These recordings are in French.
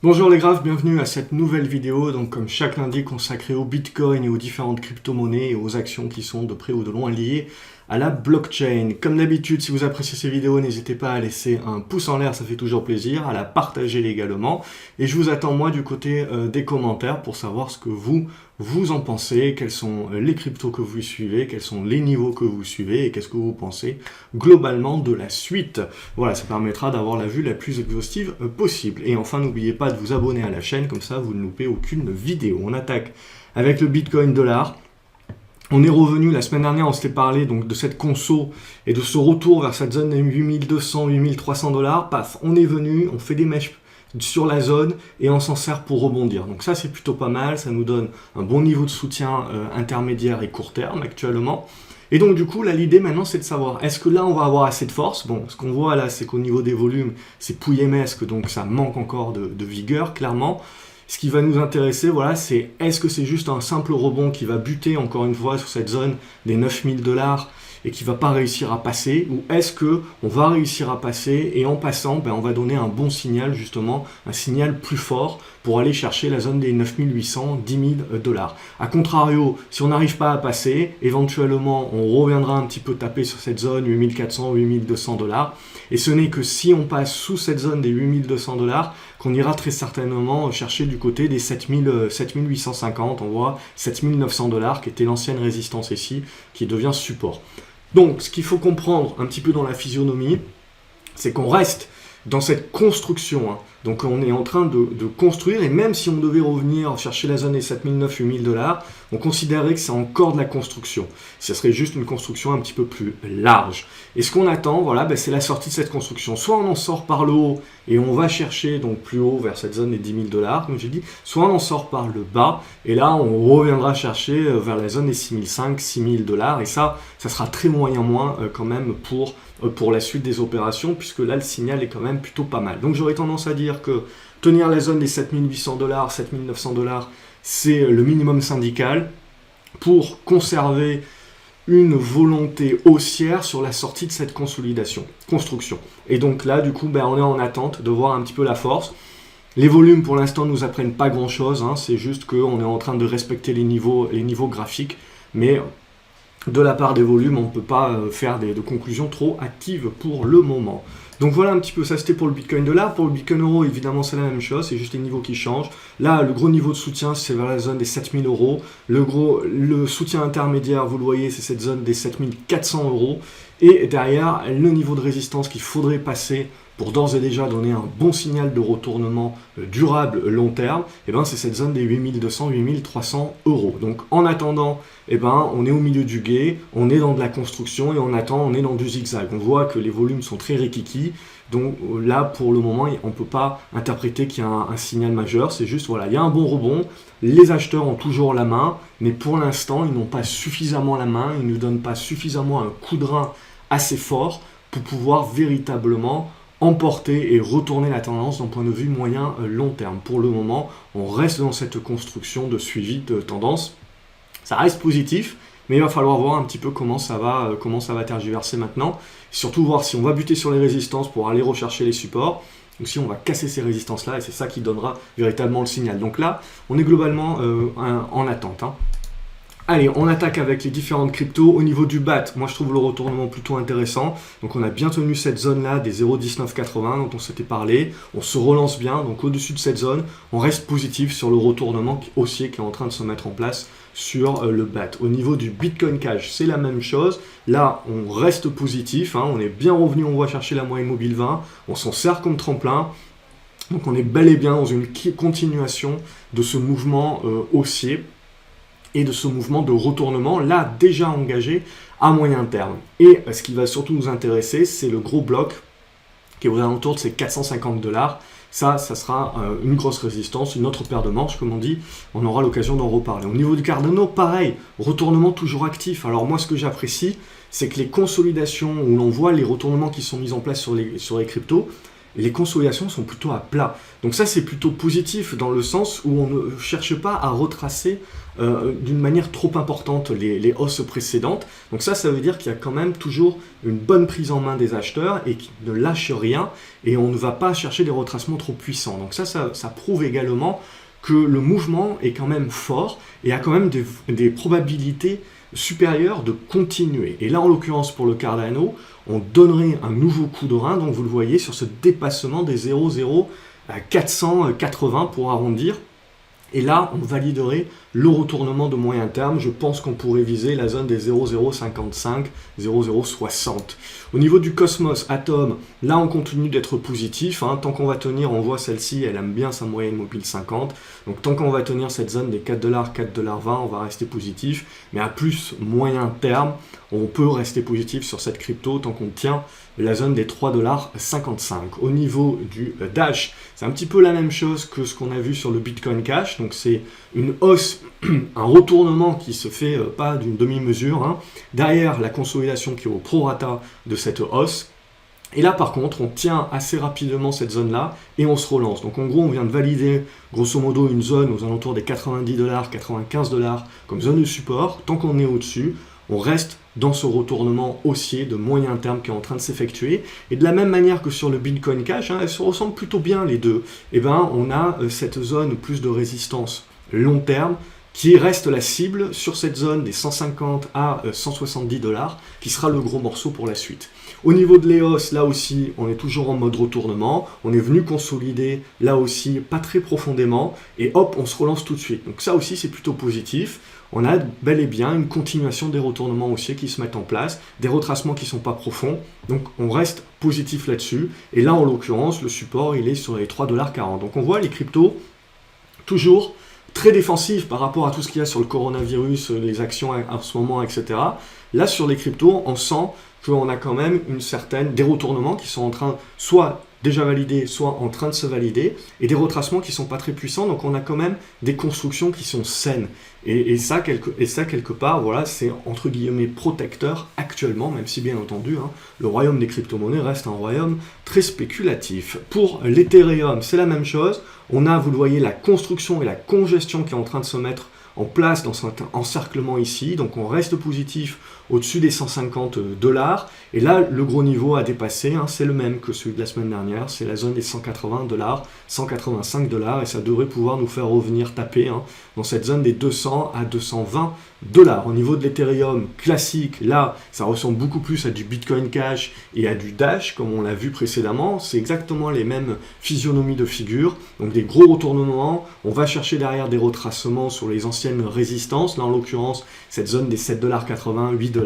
Bonjour les graphes, bienvenue à cette nouvelle vidéo, donc comme chaque lundi consacrée au Bitcoin et aux différentes crypto-monnaies et aux actions qui sont de près ou de loin liées à la blockchain. Comme d'habitude, si vous appréciez ces vidéos, n'hésitez pas à laisser un pouce en l'air, ça fait toujours plaisir, à la partager également. Et je vous attends moi du côté des commentaires pour savoir ce que vous en pensez, quels sont les cryptos que vous suivez, quels sont les niveaux que vous suivez et qu'est-ce que vous pensez globalement de la suite. Voilà, ça permettra d'avoir la vue la plus exhaustive possible. Et enfin, n'oubliez pas de vous abonner à la chaîne, comme ça vous ne loupez aucune vidéo. On attaque avec le Bitcoin dollar. On est revenu, la semaine dernière, on s'était parlé donc de cette conso et de ce retour vers cette zone des 8200, 8300 $. Paf, on est venu, on fait des mèches sur la zone et on s'en sert pour rebondir. Donc ça, c'est plutôt pas mal, ça nous donne un bon niveau de soutien intermédiaire et court terme actuellement. Et donc du coup, là, l'idée maintenant, c'est de savoir, est-ce que là, on va avoir assez de force? Bon, ce qu'on voit là, c'est qu'au niveau des volumes, c'est pouillemesque, donc ça manque encore de vigueur, clairement. Ce qui va nous intéresser, voilà, c'est est-ce que c'est juste un simple rebond qui va buter encore une fois sur cette zone des 9000 $ et qui va pas réussir à passer, ou est-ce que on va réussir à passer et en passant, on va donner un bon signal justement, un signal plus fort pour aller chercher la zone des 9800, 10 000 $. A contrario, si on n'arrive pas à passer, éventuellement on reviendra un petit peu taper sur cette zone 8400, 8200 $. Et ce n'est que si on passe sous cette zone des 8200 $ qu'on ira très certainement chercher du côté des 7850, on voit 7900 $ qui était l'ancienne résistance ici, qui devient support. Donc, ce qu'il faut comprendre un petit peu dans la physionomie, c'est qu'on reste dans cette construction. Donc, on est en train de construire, et même si on devait revenir chercher la zone des 7900, 8000 $, on considérerait que c'est encore de la construction. Ce serait juste une construction un petit peu plus large. Et ce qu'on attend, voilà, c'est la sortie de cette construction. Soit on en sort par le haut, et on va chercher donc plus haut vers cette zone des 10 000 $, comme j'ai dit, soit on en sort par le bas, et là on reviendra chercher vers la zone des 6500, 6000 $, et ça sera très moyen moins quand même pour la suite des opérations, puisque là le signal est quand même plutôt pas mal. Donc j'aurais tendance à dire que tenir la zone des 7800 $, 7900 $, c'est le minimum syndical pour conserver une volonté haussière sur la sortie de cette construction. Et donc là, du coup, on est en attente de voir un petit peu la force. Les volumes, pour l'instant, ne nous apprennent pas grand-chose. C'est juste qu'on est en train de respecter les niveaux graphiques. Mais de la part des volumes, on ne peut pas faire de conclusions trop actives pour le moment. Donc voilà un petit peu, ça c'était pour le Bitcoin dollar. Pour le Bitcoin euro, évidemment, c'est la même chose, c'est juste les niveaux qui changent. Là, le gros niveau de soutien, c'est vers la zone des 7000 €. Le soutien intermédiaire, vous le voyez, c'est cette zone des 7400 €. Et derrière, le niveau de résistance qu'il faudrait passer pour d'ores et déjà donner un bon signal de retournement durable long terme, c'est cette zone des 8200, 8300 €. Donc en attendant, on est au milieu du gué, on est dans de la construction et on attend, on est dans du zigzag. On voit que les volumes sont très rikiki, donc là pour le moment on ne peut pas interpréter qu'il y a un signal majeur, c'est juste voilà, il y a un bon rebond, les acheteurs ont toujours la main, mais pour l'instant ils n'ont pas suffisamment la main, ils ne donnent pas suffisamment un coup de rein assez fort pour pouvoir véritablement emporter et retourner la tendance d'un point de vue moyen long terme. Pour le moment, on reste dans cette construction de suivi de tendance. Ça reste positif, mais il va falloir voir un petit peu comment ça va tergiverser maintenant. Surtout voir si on va buter sur les résistances pour aller rechercher les supports, ou si on va casser ces résistances-là, et c'est ça qui donnera véritablement le signal. Donc là, on est globalement en attente. Allez, on attaque avec les différentes cryptos. Au niveau du BAT, moi je trouve le retournement plutôt intéressant. Donc on a bien tenu cette zone-là des 0,1980 dont on s'était parlé. On se relance bien, donc au-dessus de cette zone, on reste positif sur le retournement haussier qui est en train de se mettre en place sur le BAT. Au niveau du Bitcoin Cash, c'est la même chose. Là, on reste positif, on est bien revenu, on va chercher la moyenne mobile 20. On s'en sert comme tremplin. Donc on est bel et bien dans une continuation de ce mouvement haussier et de ce mouvement de retournement, là, déjà engagé à moyen terme. Et ce qui va surtout nous intéresser, c'est le gros bloc qui est aux alentours de ces 450 $. Ça sera une grosse résistance, une autre paire de manches, comme on dit, on aura l'occasion d'en reparler. Au niveau du Cardano, pareil, retournement toujours actif. Alors moi, ce que j'apprécie, c'est que les consolidations où l'on voit les retournements qui sont mis en place sur les cryptos, les consolidations sont plutôt à plat. Donc ça, c'est plutôt positif dans le sens où on ne cherche pas à retracer d'une manière trop importante les hausses précédentes. Donc ça veut dire qu'il y a quand même toujours une bonne prise en main des acheteurs et qu'ils ne lâchent rien et on ne va pas chercher des retracements trop puissants. Donc ça prouve également que le mouvement est quand même fort et a quand même des probabilités supérieures de continuer. Et là, en l'occurrence, pour le Cardano, on donnerait un nouveau coup de rein, donc vous le voyez, sur ce dépassement des 0,0480 pour arrondir. Et là, on validerait le retournement de moyen terme. Je pense qu'on pourrait viser la zone des 0,055, 0,060. Au niveau du Cosmos Atom, là, on continue d'être positif. Tant qu'on va tenir, on voit celle-ci, elle aime bien sa moyenne mobile 50. Donc, tant qu'on va tenir cette zone des 4$, 4,20$, on va rester positif. Mais à plus moyen terme, on peut rester positif sur cette crypto tant qu'on tient la zone des 3,55$. Au niveau du Dash, c'est un petit peu la même chose que ce qu'on a vu sur le Bitcoin Cash. Donc c'est une hausse, un retournement qui se fait pas d'une demi-mesure. Derrière la consolidation qui est au prorata de cette hausse. Et là par contre, on tient assez rapidement cette zone-là et on se relance. Donc en gros, on vient de valider grosso modo une zone aux alentours des 90$, 95$ comme zone de support. Tant qu'on est au-dessus, on reste dans ce retournement haussier de moyen terme qui est en train de s'effectuer. Et de la même manière que sur le Bitcoin Cash, elles se ressemblent plutôt bien les deux. Et on a cette zone plus de résistance long terme qui reste la cible sur cette zone des 150 à 170$, qui sera le gros morceau pour la suite. Au niveau de l'EOS, là aussi, on est toujours en mode retournement. On est venu consolider, là aussi, pas très profondément. Et hop, on se relance tout de suite. Donc ça aussi, c'est plutôt positif. On a bel et bien une continuation des retournements haussiers qui se mettent en place, des retracements qui ne sont pas profonds. Donc on reste positif là-dessus. Et là, en l'occurrence, le support, il est sur les 3,40$. Donc on voit les cryptos toujours très défensifs par rapport à tout ce qu'il y a sur le coronavirus, les actions en ce moment, etc. Là, sur les cryptos, on sent qu'on a quand même des retournements qui sont en train, soit déjà validés, soit en train de se valider, et des retracements qui ne sont pas très puissants, donc on a quand même des constructions qui sont saines. Et ça, quelque part, voilà, c'est entre guillemets protecteur actuellement, même si bien entendu, le royaume des crypto-monnaies reste un royaume très spéculatif. Pour l'Ethereum, c'est la même chose. On a, vous le voyez, la construction et la congestion qui est en train de se mettre en place dans cet encerclement ici, donc on reste positif au-dessus des 150$, et là le gros niveau à dépasser, c'est le même que celui de la semaine dernière, c'est la zone des 180$, 185$, et ça devrait pouvoir nous faire revenir taper dans cette zone des 200 à 220$. Au niveau de l'Ethereum classique, là ça ressemble beaucoup plus à du Bitcoin Cash et à du Dash comme on l'a vu précédemment, c'est exactement les mêmes physionomies de figure, donc des gros retournements, on va chercher derrière des retracements sur les anciennes résistances, là en l'occurrence cette zone des 7,80$, 8$,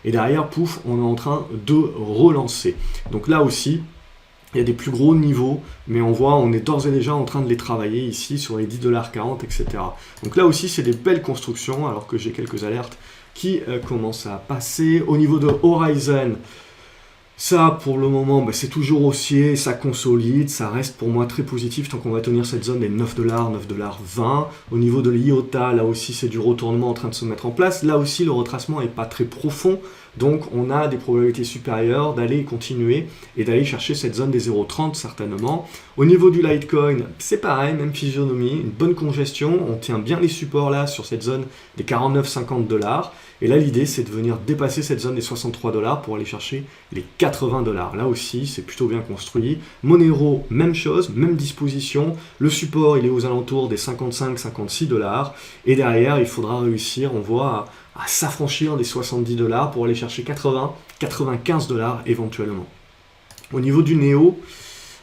et derrière pouf, on est en train de relancer. Donc là aussi, il y a des plus gros niveaux, mais on est d'ores et déjà en train de les travailler ici sur les 10,40$, etc. Donc là aussi, c'est des belles constructions, alors que j'ai quelques alertes qui commencent à passer. Au niveau de Horizon, ça, pour le moment, c'est toujours haussier, ça consolide, ça reste pour moi très positif tant qu'on va tenir cette zone des 9$, 9,20$. Au niveau de l'IOTA, là aussi, c'est du retournement en train de se mettre en place. Là aussi, le retracement n'est pas très profond, donc on a des probabilités supérieures d'aller continuer et d'aller chercher cette zone des 0,30 certainement. Au niveau du Litecoin, c'est pareil, même physionomie, une bonne congestion, on tient bien les supports là sur cette zone des 49-50$. Et là, l'idée, c'est de venir dépasser cette zone des 63$ pour aller chercher les 80$. Là aussi, c'est plutôt bien construit. Monero, même chose, même disposition. Le support, il est aux alentours des 55-56$. Et derrière, il faudra réussir, on voit, à s'affranchir des 70$ pour aller chercher 80-95$ éventuellement. Au niveau du Neo,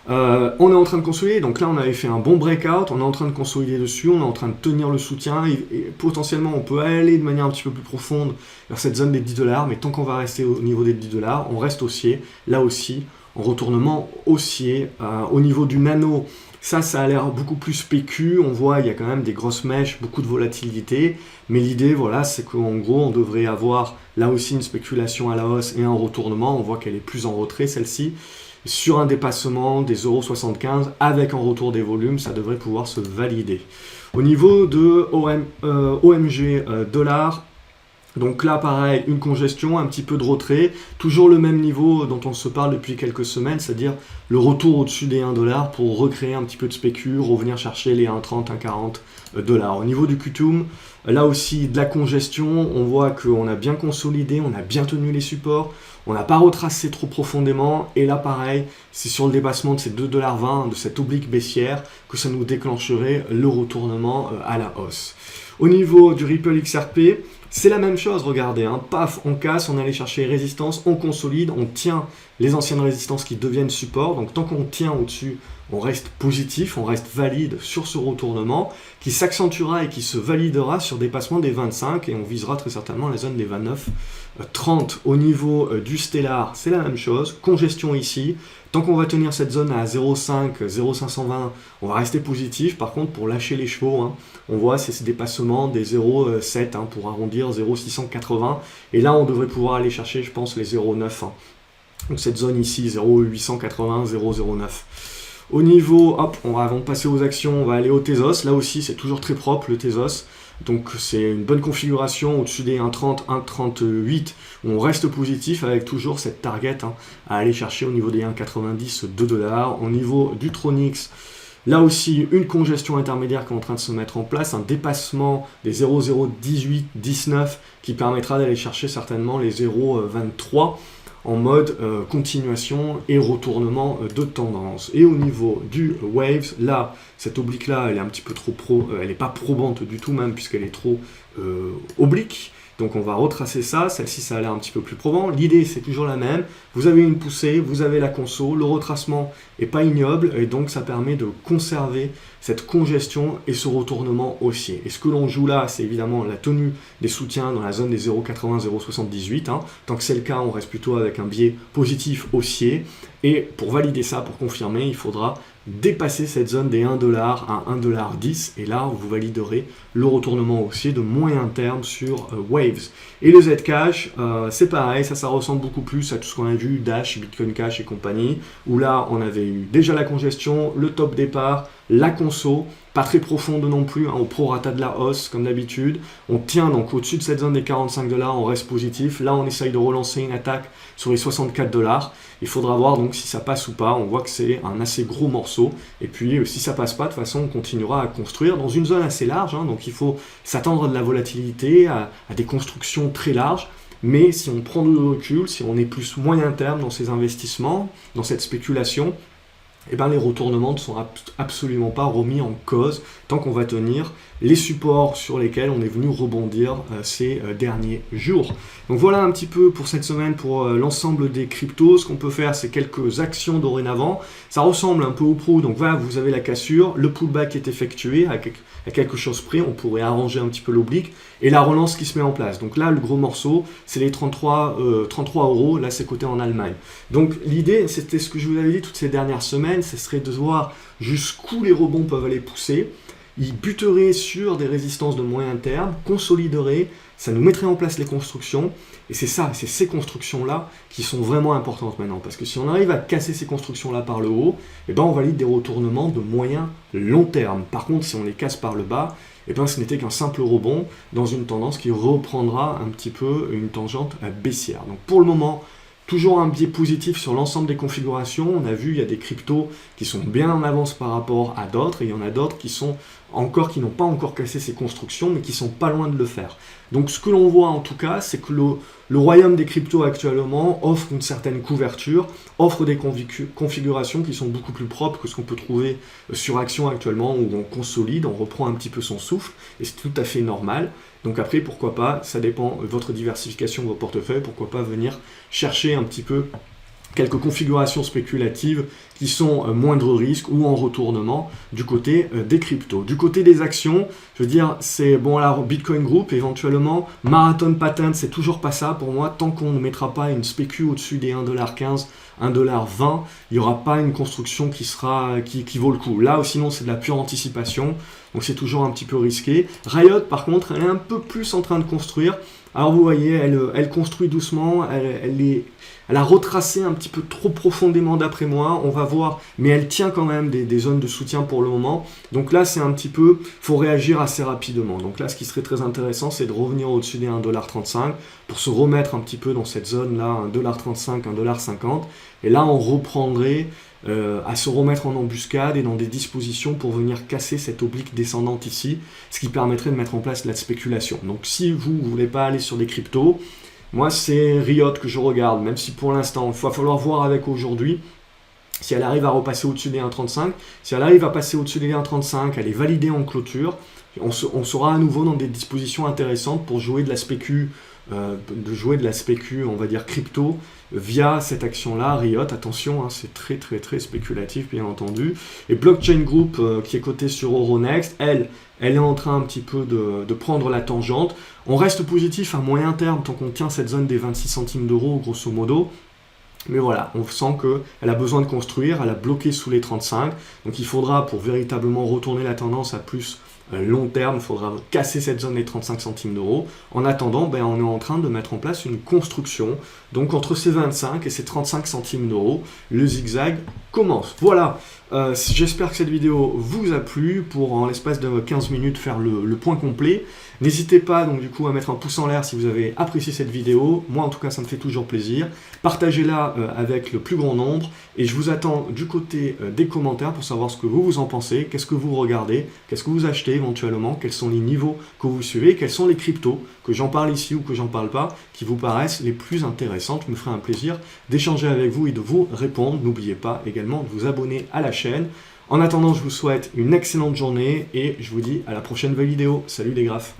on est en train de consolider, donc là on avait fait un bon breakout, on est en train de consolider dessus, on est en train de tenir le soutien, et potentiellement on peut aller de manière un petit peu plus profonde vers cette zone des 10$, mais tant qu'on va rester au niveau des 10$, on reste haussier, là aussi, en retournement haussier. Au niveau du Nano, ça a l'air beaucoup plus PQ, on voit il y a quand même des grosses mèches, beaucoup de volatilité, mais l'idée, voilà, c'est qu'en gros, on devrait avoir là aussi une spéculation à la hausse et un retournement, on voit qu'elle est plus en retrait celle-ci, sur un dépassement des 0,75 avec un retour des volumes, ça devrait pouvoir se valider. Au niveau de OMG dollar, Donc là, pareil, une congestion, un petit peu de retrait, toujours le même niveau dont on se parle depuis quelques semaines, c'est-à-dire le retour au-dessus des 1$ pour recréer un petit peu de spécu, revenir chercher les 1,30, 1,40 $. Au niveau du QTUM, là aussi, de la congestion, on voit qu'on a bien consolidé, on a bien tenu les supports, on n'a pas retracé trop profondément, et là, pareil, c'est sur le dépassement de ces 2,20 $, de cette oblique baissière, que ça nous déclencherait le retournement à la hausse. Au niveau du Ripple XRP, c'est la même chose, regardez, hein, paf, on casse, on allait chercher les résistances, on consolide, on tient les anciennes résistances qui deviennent support, donc tant qu'on tient au-dessus, on reste positif, on reste valide sur ce retournement, qui s'accentuera et qui se validera sur dépassement des 25, et on visera très certainement la zone des 29,30. Au niveau du Stellar, c'est la même chose, congestion ici, tant qu'on va tenir cette zone à 0,5, 0,520, on va rester positif. Par contre, pour lâcher les chevaux, hein, on voit ces dépassements des 0,7 pour arrondir, 0,680. Et là, on devrait pouvoir aller chercher, je pense, les 0,9. Donc cette zone ici, 0,880, 0,09. Au niveau, hop, avant de passer aux actions, on va aller au Tezos. Là aussi, c'est toujours très propre, le Tezos. Donc c'est une bonne configuration au-dessus des 1,30, 1,38 où on reste positif avec toujours cette target à aller chercher au niveau des 1,90, 2$. Au niveau du Tronix, là aussi une congestion intermédiaire qui est en train de se mettre en place, un dépassement des 0,018, 19 qui permettra d'aller chercher certainement les 0,23 en mode continuation et retournement de tendance. Et au niveau du Waves, là, cette oblique-là, elle est un petit peu trop elle n'est pas probante du tout même, puisqu'elle est trop oblique. Donc on va retracer ça, celle-ci ça a l'air un petit peu plus probant. L'idée c'est toujours la même, vous avez une poussée, vous avez la conso, le retracement est pas ignoble et donc ça permet de conserver cette congestion et ce retournement haussier. Et ce que l'on joue là, c'est évidemment la tenue des soutiens dans la zone des 0,80, 0,78. Tant que c'est le cas, on reste plutôt avec un biais positif haussier. Et pour valider ça, pour confirmer, il faudra dépasser cette zone des 1$ à 1,10 $. Et là, vous validerez le retournement haussier de moyen terme sur Waves. Et le Zcash, c'est pareil, ça ressemble beaucoup plus à tout ce qu'on a vu, Dash, Bitcoin Cash et compagnie, où là, on avait eu déjà la congestion, le top départ, la conso, pas très profonde non plus, au prorata de la hausse comme d'habitude. On tient donc au-dessus de cette zone des 45$, on reste positif. Là, on essaye de relancer une attaque sur les 64$. Il faudra voir donc si ça passe ou pas. On voit que c'est un assez gros morceau. Et puis, si ça passe pas, de toute façon, on continuera à construire dans une zone assez large. Donc, il faut s'attendre à de la volatilité, à des constructions très larges. Mais si on prend du recul, si on est plus moyen terme dans ces investissements, dans cette spéculation, eh ben, les retournements ne sont absolument pas remis en cause tant qu'on va tenir les supports sur lesquels on est venu rebondir ces derniers jours. Donc voilà un petit peu pour cette semaine pour l'ensemble des cryptos. Ce qu'on peut faire, c'est quelques actions dorénavant. Ça ressemble un peu au pro, donc voilà, vous avez la cassure, le pullback est effectué à quelque chose près, on pourrait arranger un petit peu l'oblique, et la relance qui se met en place. Donc là, le gros morceau, c'est les 33 €, là c'est coté en Allemagne. Donc l'idée, c'était ce que je vous avais dit toutes ces dernières semaines, ce serait de voir jusqu'où les rebonds peuvent aller pousser. Ils buteraient sur des résistances de moyen terme, consolideraient, ça nous mettrait en place les constructions, et c'est ces constructions-là qui sont vraiment importantes maintenant, parce que si on arrive à casser ces constructions-là par le haut, eh ben on valide des retournements de moyen long terme. Par contre, si on les casse par le bas, eh ben ce n'était qu'un simple rebond dans une tendance qui reprendra un petit peu une tangente baissière. Donc pour le moment, toujours un biais positif sur l'ensemble des configurations. On a vu, il y a des cryptos qui sont bien en avance par rapport à d'autres, et il y en a d'autres qui n'ont pas encore cassé ces constructions, mais qui sont pas loin de le faire. Donc ce que l'on voit en tout cas, c'est que le royaume des cryptos actuellement offre une certaine couverture, offre des configurations qui sont beaucoup plus propres que ce qu'on peut trouver sur Action actuellement, où on consolide, on reprend un petit peu son souffle, et c'est tout à fait normal. Donc après, pourquoi pas, ça dépend de votre diversification de vos portefeuilles, pourquoi pas venir chercher un petit peu quelques configurations spéculatives qui sont moindre risque ou en retournement du côté des cryptos. Du côté des actions, je veux dire, c'est bon, là, Bitcoin Group, éventuellement, Marathon Patent, c'est toujours pas ça pour moi, tant qu'on ne mettra pas une spécu au-dessus des 1,15 $, 1,20 $, il n'y aura pas une construction qui vaut le coup. Là, sinon, c'est de la pure anticipation, donc c'est toujours un petit peu risqué. Riot, par contre, elle est un peu plus en train de construire. Alors vous voyez, elle construit doucement, elle a retracé un petit peu trop profondément d'après moi, on va voir, mais elle tient quand même des zones de soutien pour le moment. Donc là, c'est un petit peu, faut réagir assez rapidement. Donc là, ce qui serait très intéressant, c'est de revenir au-dessus des 1,35$ pour se remettre un petit peu dans cette zone-là, 1,35$, 1,50$. Et là, on reprendrait à se remettre en embuscade et dans des dispositions pour venir casser cette oblique descendante ici, ce qui permettrait de mettre en place la spéculation. Donc si vous ne voulez pas aller sur des cryptos, moi c'est Riot que je regarde, même si pour l'instant, il va falloir voir avec aujourd'hui, si elle arrive à repasser au-dessus des 1,35, si elle arrive à passer au-dessus des 1,35, elle est validée en clôture, on sera à nouveau dans des dispositions intéressantes pour jouer de la spécu, on va dire crypto, via cette action-là, Riot, attention, hein, c'est très très très spéculatif bien entendu. Et Blockchain Group, qui est coté sur Euronext, elle est en train un petit peu de prendre la tangente. On reste positif à moyen terme tant qu'on tient cette zone des 26 centimes d'euros, grosso modo. Mais voilà, on sent qu'elle a besoin de construire, elle a bloqué sous les 35, donc il faudra, pour véritablement retourner la tendance à plus long terme, il faudra casser cette zone des 35 centimes d'euros. En attendant, on est en train de mettre en place une construction, donc entre ces 25 et ces 35 centimes d'euros, le zigzag commence. Voilà, j'espère que cette vidéo vous a plu, pour en l'espace de 15 minutes faire le point complet. N'hésitez pas donc du coup à mettre un pouce en l'air si vous avez apprécié cette vidéo, moi en tout cas ça me fait toujours plaisir. Partagez-la avec le plus grand nombre et je vous attends du côté des commentaires pour savoir ce que vous en pensez, qu'est-ce que vous regardez, qu'est-ce que vous achetez éventuellement, quels sont les niveaux que vous suivez, quels sont les cryptos, que j'en parle ici ou que j'en parle pas, qui vous paraissent les plus intéressantes. Je me ferai un plaisir d'échanger avec vous et de vous répondre. N'oubliez pas également de vous abonner à la chaîne. En attendant, je vous souhaite une excellente journée et je vous dis à la prochaine vidéo. Salut les graphes!